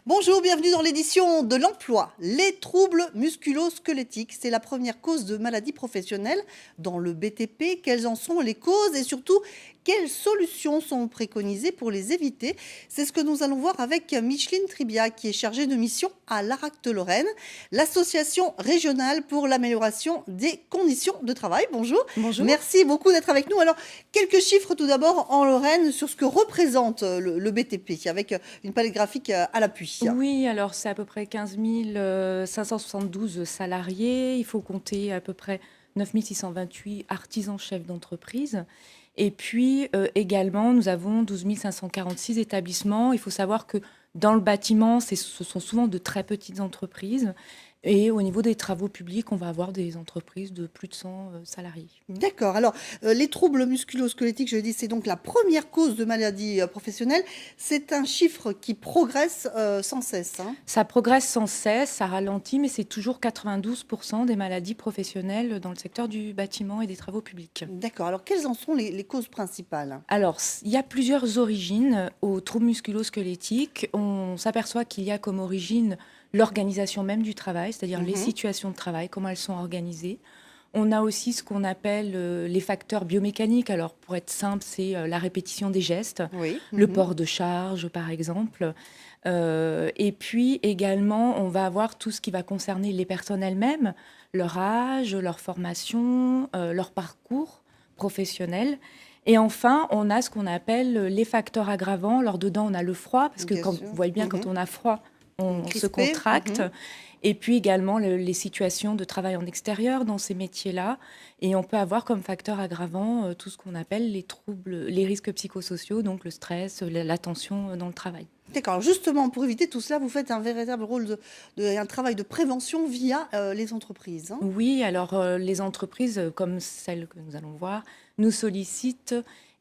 Bonjour, bienvenue dans l'édition de l'emploi. Les troubles musculo-squelettiques, c'est la première cause de maladie professionnelle dans le BTP. Quelles en sont les causes et surtout, quelles solutions sont préconisées pour les éviter? C'est ce que nous allons voir avec Micheline Tribia, qui est chargée de mission à l'ARACT Lorraine, l'association régionale pour l'amélioration des conditions de travail. Bonjour. Bonjour. Merci beaucoup d'être avec nous. Alors, quelques chiffres tout d'abord en Lorraine sur ce que représente le BTP, avec une palette graphique à l'appui. Oui, alors c'est à peu près 15 572 salariés. Il faut compter à peu près 9 628 artisans chefs d'entreprise. Et puis également, nous avons 12 546 établissements. Il faut savoir que dans le bâtiment, ce sont souvent de très petites entreprises. Et au niveau des travaux publics, on va avoir des entreprises de plus de 100 salariés. D'accord. Alors, les troubles musculo-squelettiques, je le dis, c'est donc la première cause de maladie professionnelle. C'est un chiffre qui progresse sans cesse. Ça progresse sans cesse, ça ralentit, mais c'est toujours 92% des maladies professionnelles dans le secteur du bâtiment et des travaux publics. D'accord. Alors, quelles en sont les causes principales? Alors, il y a plusieurs origines aux troubles musculo-squelettiques. On s'aperçoit qu'il y a comme origine l'organisation même du travail, c'est-à-dire les situations de travail, comment elles sont organisées. On a aussi ce qu'on appelle les facteurs biomécaniques. Alors, pour être simple, c'est la répétition des gestes, le port de charge, par exemple. Et puis, également, on va avoir tout ce qui va concerner les personnes elles-mêmes, leur âge, leur formation, leur parcours professionnel. Et enfin, on a ce qu'on appelle les facteurs aggravants. Alors, dedans, on a le froid, parce que vous voyez bien, quand on a froid, on se contracte. Et puis également les situations de travail en extérieur dans ces métiers-là. Et on peut avoir comme facteur aggravant tout ce qu'on appelle les troubles, les risques psychosociaux, donc le stress, la tension dans le travail. D'accord. Justement, pour éviter tout cela, vous faites un véritable rôle un travail de prévention via les entreprises. Oui, alors les entreprises, comme celles que nous allons voir, nous sollicitent.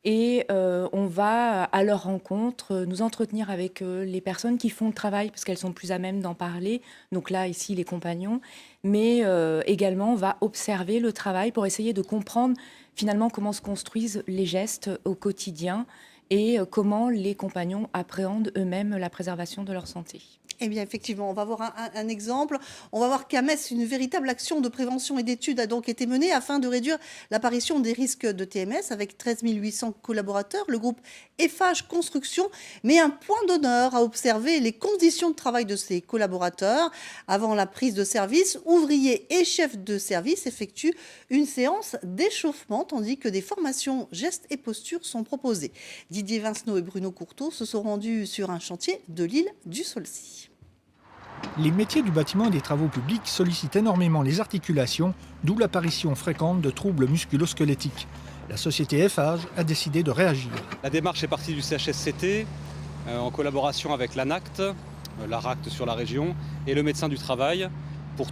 Et on va à leur rencontre nous entretenir avec les personnes qui font le travail, parce qu'elles sont plus à même d'en parler. Donc là, ici, les compagnons. Mais également, on va observer le travail pour essayer de comprendre finalement comment se construisent les gestes au quotidien et comment les compagnons appréhendent eux-mêmes la préservation de leur santé. Eh bien, effectivement, on va voir un exemple. On va voir qu'à Metz, une véritable action de prévention et d'études a donc été menée afin de réduire l'apparition des risques de TMS avec 13 800 collaborateurs. Le groupe Eiffage Construction met un point d'honneur à observer les conditions de travail de ses collaborateurs. Avant la prise de service, ouvriers et chefs de service effectuent une séance d'échauffement, tandis que des formations gestes et postures sont proposées. Didier Vincenot et Bruno Courteau se sont rendus sur un chantier de l'île du Saulcy. Les métiers du bâtiment et des travaux publics sollicitent énormément les articulations, d'où l'apparition fréquente de troubles musculo-squelettiques. La société Eiffage a décidé de réagir. La démarche est partie du CHSCT en collaboration avec l'ANACT, l'ARACT sur la région, et le médecin du travail pour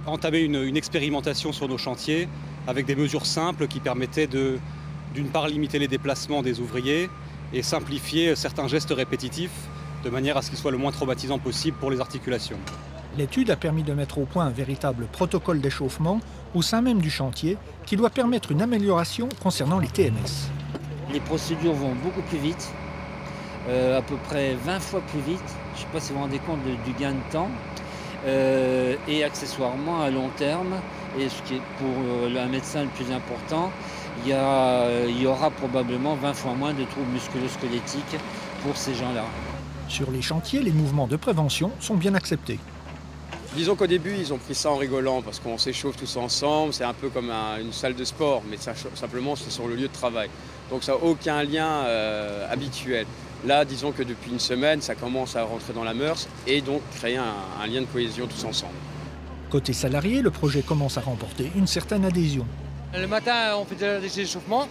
entamer une expérimentation sur nos chantiers avec des mesures simples qui permettaient d'une part limiter les déplacements des ouvriers et simplifier certains gestes répétitifs de manière à ce qu'ils soient le moins traumatisants possible pour les articulations. L'étude a permis de mettre au point un véritable protocole d'échauffement au sein même du chantier qui doit permettre une amélioration concernant les TMS. Les procédures vont beaucoup plus vite, à peu près 20 fois plus vite. Je ne sais pas si vous vous rendez compte du gain de temps. Et accessoirement, à long terme, et ce qui est pour un médecin le plus important, il y aura probablement 20 fois moins de troubles musculo-squelettiques pour ces gens-là. Sur les chantiers, les mouvements de prévention sont bien acceptés. Disons qu'au début, ils ont pris ça en rigolant parce qu'on s'échauffe tous ensemble, c'est un peu comme une salle de sport, mais simplement c'est sur le lieu de travail. Donc ça n'a aucun lien habituel. Là, disons que depuis une semaine, ça commence à rentrer dans la mœurs et donc créer un lien de cohésion tous ensemble. Côté salarié, le projet commence à remporter une certaine adhésion. Le matin, on fait des échauffements,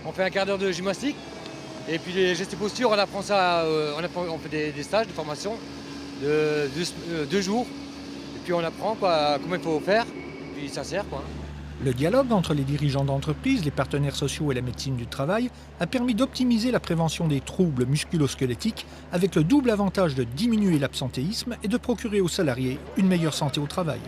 on fait un quart d'heure de gymnastique. Et puis les gestes et postures, on apprend ça, on fait des stages de formation de 2 jours. Et puis on apprend comment il faut faire, et puis ça sert quoi. Le dialogue entre les dirigeants d'entreprise, les partenaires sociaux et la médecine du travail a permis d'optimiser la prévention des troubles musculo-squelettiques avec le double avantage de diminuer l'absentéisme et de procurer aux salariés une meilleure santé au travail.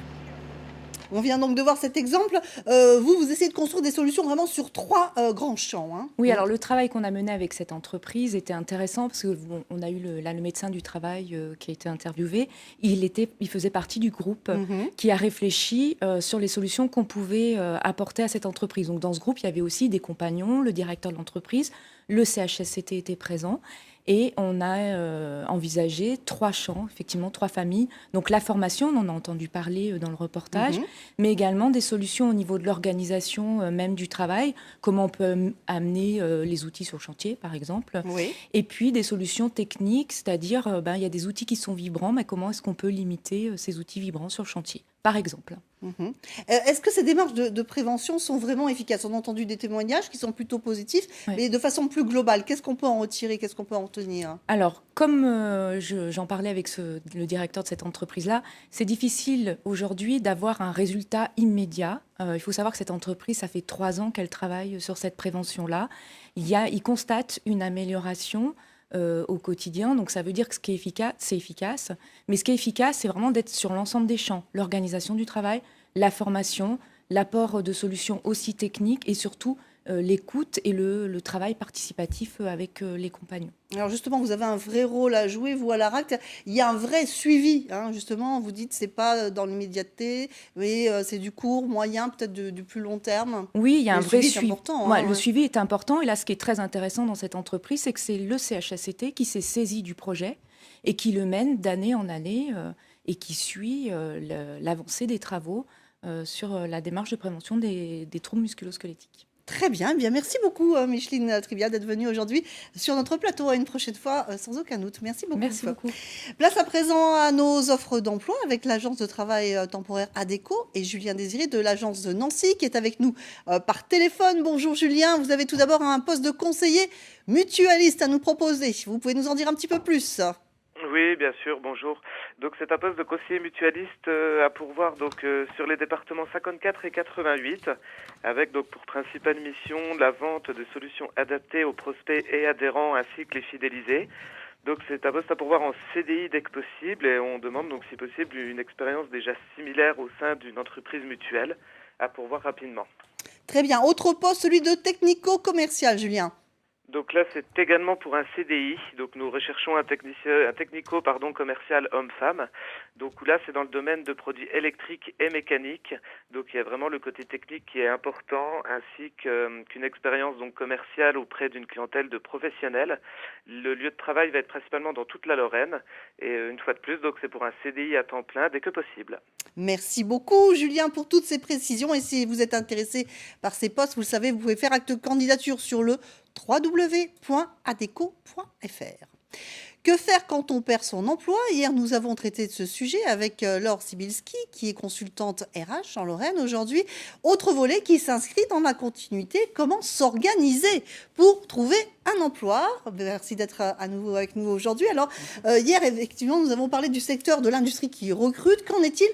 On vient donc de voir cet exemple. Vous essayez de construire des solutions vraiment sur 3 grands champs. Hein. Oui, alors le travail qu'on a mené avec cette entreprise était intéressant parce que on a eu le médecin du travail qui a été interviewé. Il faisait partie du groupe qui a réfléchi sur les solutions qu'on pouvait apporter à cette entreprise. Donc dans ce groupe, il y avait aussi des compagnons, le directeur de l'entreprise, le CHSCT était présent. Et on a envisagé 3 champs, effectivement 3 familles. Donc la formation, on en a entendu parler dans le reportage, mais également des solutions au niveau de l'organisation même du travail, comment on peut amener les outils sur le chantier, par exemple. Oui. Et puis des solutions techniques, c'est-à-dire il y a des outils qui sont vibrants, mais comment est-ce qu'on peut limiter ces outils vibrants sur le chantier, par exemple. Est-ce que ces démarches de prévention sont vraiment efficaces? On a entendu des témoignages qui sont plutôt positifs, mais de façon plus globale, qu'est-ce qu'on peut en retirer? Qu'est-ce qu'on peut en retenir? Alors, comme j'en parlais avec le directeur de cette entreprise-là, c'est difficile aujourd'hui d'avoir un résultat immédiat. Il faut savoir que cette entreprise, ça fait 3 ans qu'elle travaille sur cette prévention-là. Il constate une amélioration au quotidien. Donc ça veut dire que ce qui est efficace, c'est efficace. Mais ce qui est efficace, c'est vraiment d'être sur l'ensemble des champs. L'organisation du travail, la formation, l'apport de solutions aussi techniques et surtout l'écoute et le travail participatif avec les compagnons. Alors justement, vous avez un vrai rôle à jouer, vous à l'ARACT. Il y a un vrai suivi, hein, justement. Vous dites que ce n'est pas dans l'immédiateté, mais c'est du court, moyen, peut-être du plus long terme. Oui, il y a un vrai suivi. Important, hein, le suivi est important. Et là, ce qui est très intéressant dans cette entreprise, c'est que c'est le CHSCT qui s'est saisi du projet et qui le mène d'année en année et qui suit l'avancée des travaux sur la démarche de prévention des troubles musculo-squelettiques. Très bien. Bien, merci beaucoup, Micheline Trivia, d'être venue aujourd'hui sur notre plateau. À une prochaine fois, sans aucun doute. Merci beaucoup. Merci beaucoup. Place à présent à nos offres d'emploi avec l'agence de travail temporaire ADECO et Julien Désiré de l'agence de Nancy qui est avec nous par téléphone. Bonjour Julien, vous avez tout d'abord un poste de conseiller mutualiste à nous proposer. Vous pouvez nous en dire un petit peu plus? Oui, bien sûr, bonjour. Donc c'est un poste de conseiller mutualiste à pourvoir sur les départements 54 et 88, avec donc pour principale mission la vente de solutions adaptées aux prospects et adhérents ainsi que les fidélisés. Donc c'est un poste à pourvoir en CDI dès que possible et on demande donc si possible une expérience déjà similaire au sein d'une entreprise mutuelle à pourvoir rapidement. Très bien. Autre poste, celui de technico-commercial, Julien. Donc là, c'est également pour un CDI. Donc nous recherchons un technico-commercial homme-femme. Donc là, c'est dans le domaine de produits électriques et mécaniques. Donc il y a vraiment le côté technique qui est important, ainsi qu'une expérience donc commerciale auprès d'une clientèle de professionnels. Le lieu de travail va être principalement dans toute la Lorraine. Et une fois de plus, donc c'est pour un CDI à temps plein dès que possible. Merci beaucoup, Julien, pour toutes ces précisions. Et si vous êtes intéressé par ces postes, vous le savez, vous pouvez faire acte de candidature sur le www.adeco.fr. Que faire quand on perd son emploi? Hier, nous avons traité de ce sujet avec Laure Sibilski, qui est consultante RH en Lorraine aujourd'hui. Autre volet qui s'inscrit dans la continuité, comment s'organiser pour trouver un emploi? Merci d'être à nouveau avec nous aujourd'hui. Alors, hier, effectivement, nous avons parlé du secteur de l'industrie qui recrute. Qu'en est-il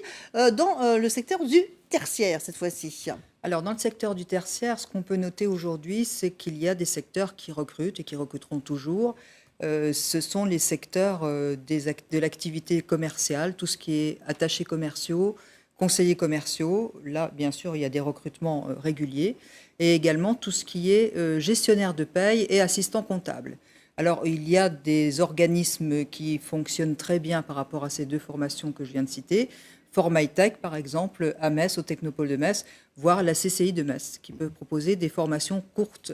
dans le secteur du tertiaire cette fois-ci? Alors, dans le secteur du tertiaire, ce qu'on peut noter aujourd'hui, c'est qu'il y a des secteurs qui recrutent et qui recruteront toujours. Ce sont les secteurs de l'activité commerciale, tout ce qui est attachés commerciaux, conseillers commerciaux. Là, bien sûr, il y a des recrutements réguliers. Et également tout ce qui est gestionnaire de paye et assistant comptable. Alors, il y a des organismes qui fonctionnent très bien par rapport à ces 2 formations que je viens de citer. Formaitech, par exemple, à Metz, au Technopole de Metz, voire la CCI de Metz, qui peut proposer des formations courtes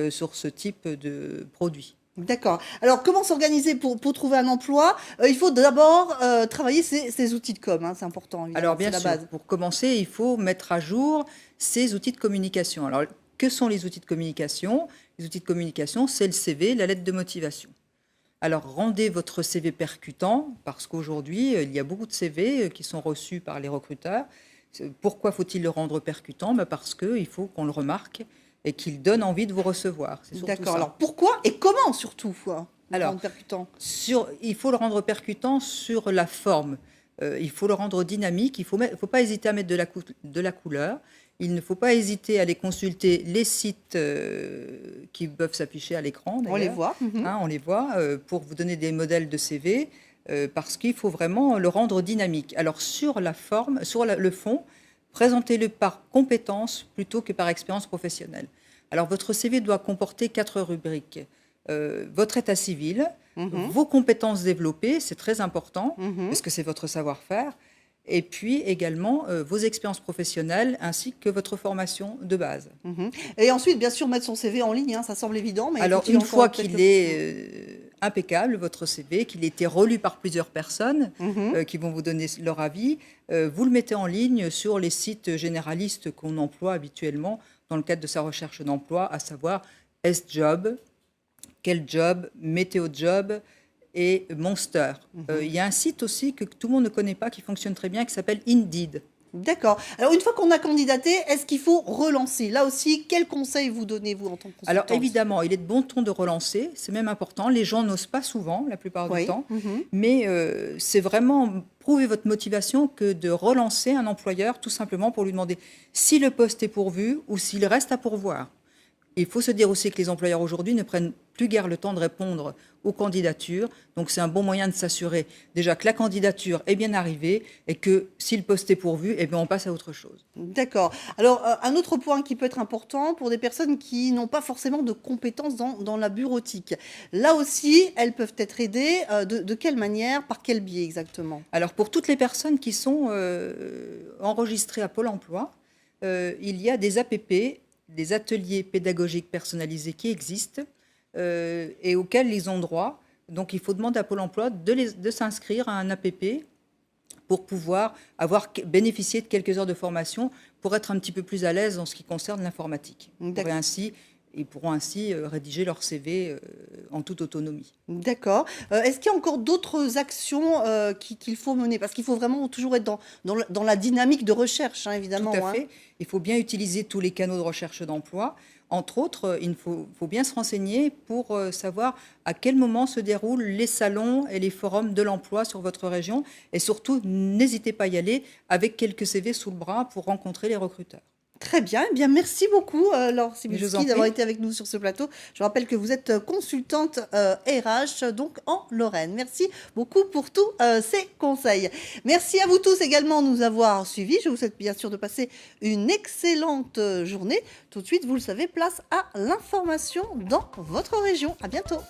sur ce type de produits. D'accord. Alors, comment s'organiser pour trouver un emploi? Il faut d'abord travailler ces outils de com, hein, c'est important. Alors, bien sûr, base. Pour commencer, il faut mettre à jour ces outils de communication. Alors, que sont les outils de communication? Les outils de communication, c'est le CV, la lettre de motivation. Alors, rendez votre CV percutant, parce qu'aujourd'hui, il y a beaucoup de CV qui sont reçus par les recruteurs. Pourquoi faut-il le rendre percutant? Parce qu'il faut qu'on le remarque et qu'il donne envie de vous recevoir. D'accord. Alors, pourquoi et comment, surtout Alors, percutant il faut le rendre percutant sur la forme. Il faut le rendre dynamique. Il ne faut pas hésiter à mettre de la couleur. Il ne faut pas hésiter à aller consulter les sites qui peuvent s'afficher à l'écran. On les voit. On les voit pour vous donner des modèles de CV parce qu'il faut vraiment le rendre dynamique. Alors sur la forme, sur le fond, présentez-le par compétence plutôt que par expérience professionnelle. Alors, votre CV doit comporter 4 rubriques. Votre état civil, vos compétences développées, c'est très important, parce que c'est votre savoir-faire, et puis également vos expériences professionnelles ainsi que votre formation de base. Et ensuite, bien sûr, mettre son CV en ligne, hein, ça semble évident. Mais alors, une fois qu'il est impeccable, votre CV, qu'il a été relu par plusieurs personnes qui vont vous donner leur avis, vous le mettez en ligne sur les sites généralistes qu'on emploie habituellement dans le cadre de sa recherche d'emploi, à savoir S-Job, Quel Job, Météo Job et Monster. Il y a un site aussi que tout le monde ne connaît pas, qui fonctionne très bien, qui s'appelle Indeed. D'accord. Alors, une fois qu'on a candidaté, est-ce qu'il faut relancer? Là aussi, quels conseils vous donnez-vous en tant que consultante? Alors, évidemment, il est de bon ton de relancer. C'est même important. Les gens n'osent pas souvent, la plupart du temps. Mais c'est vraiment prouver votre motivation que de relancer un employeur, tout simplement pour lui demander si le poste est pourvu ou s'il reste à pourvoir. Il faut se dire aussi que les employeurs aujourd'hui ne prennent plus guère le temps de répondre aux candidatures. Donc, c'est un bon moyen de s'assurer déjà que la candidature est bien arrivée et que si le poste est pourvu, eh bien, on passe à autre chose. D'accord. Alors, un autre point qui peut être important pour des personnes qui n'ont pas forcément de compétences dans la bureautique. Là aussi, elles peuvent être aidées. De quelle manière? Par quel biais exactement? Alors, pour toutes les personnes qui sont enregistrées à Pôle emploi, il y a des APP, des ateliers pédagogiques personnalisés qui existent et auxquels ils ont droit. Donc, il faut demander à Pôle emploi de s'inscrire à un APP pour pouvoir bénéficier de quelques heures de formation pour être un petit peu plus à l'aise en ce qui concerne l'informatique. Ils pourront ainsi rédiger leur CV en toute autonomie. D'accord. Est-ce qu'il y a encore d'autres actions qu'il faut mener? Parce qu'il faut vraiment toujours être dans la dynamique de recherche, hein, évidemment. Tout à fait. Il faut bien utiliser tous les canaux de recherche d'emploi. Entre autres, il faut bien se renseigner pour savoir à quel moment se déroulent les salons et les forums de l'emploi sur votre région. Et surtout, n'hésitez pas à y aller avec quelques CV sous le bras pour rencontrer les recruteurs. Très bien. Eh bien, merci beaucoup, Laure Cybulski, d'avoir été avec nous sur ce plateau. Je rappelle que vous êtes consultante RH, donc en Lorraine. Merci beaucoup pour tous ces conseils. Merci à vous tous également de nous avoir suivis. Je vous souhaite bien sûr de passer une excellente journée. Tout de suite, vous le savez, place à l'information dans votre région. À bientôt.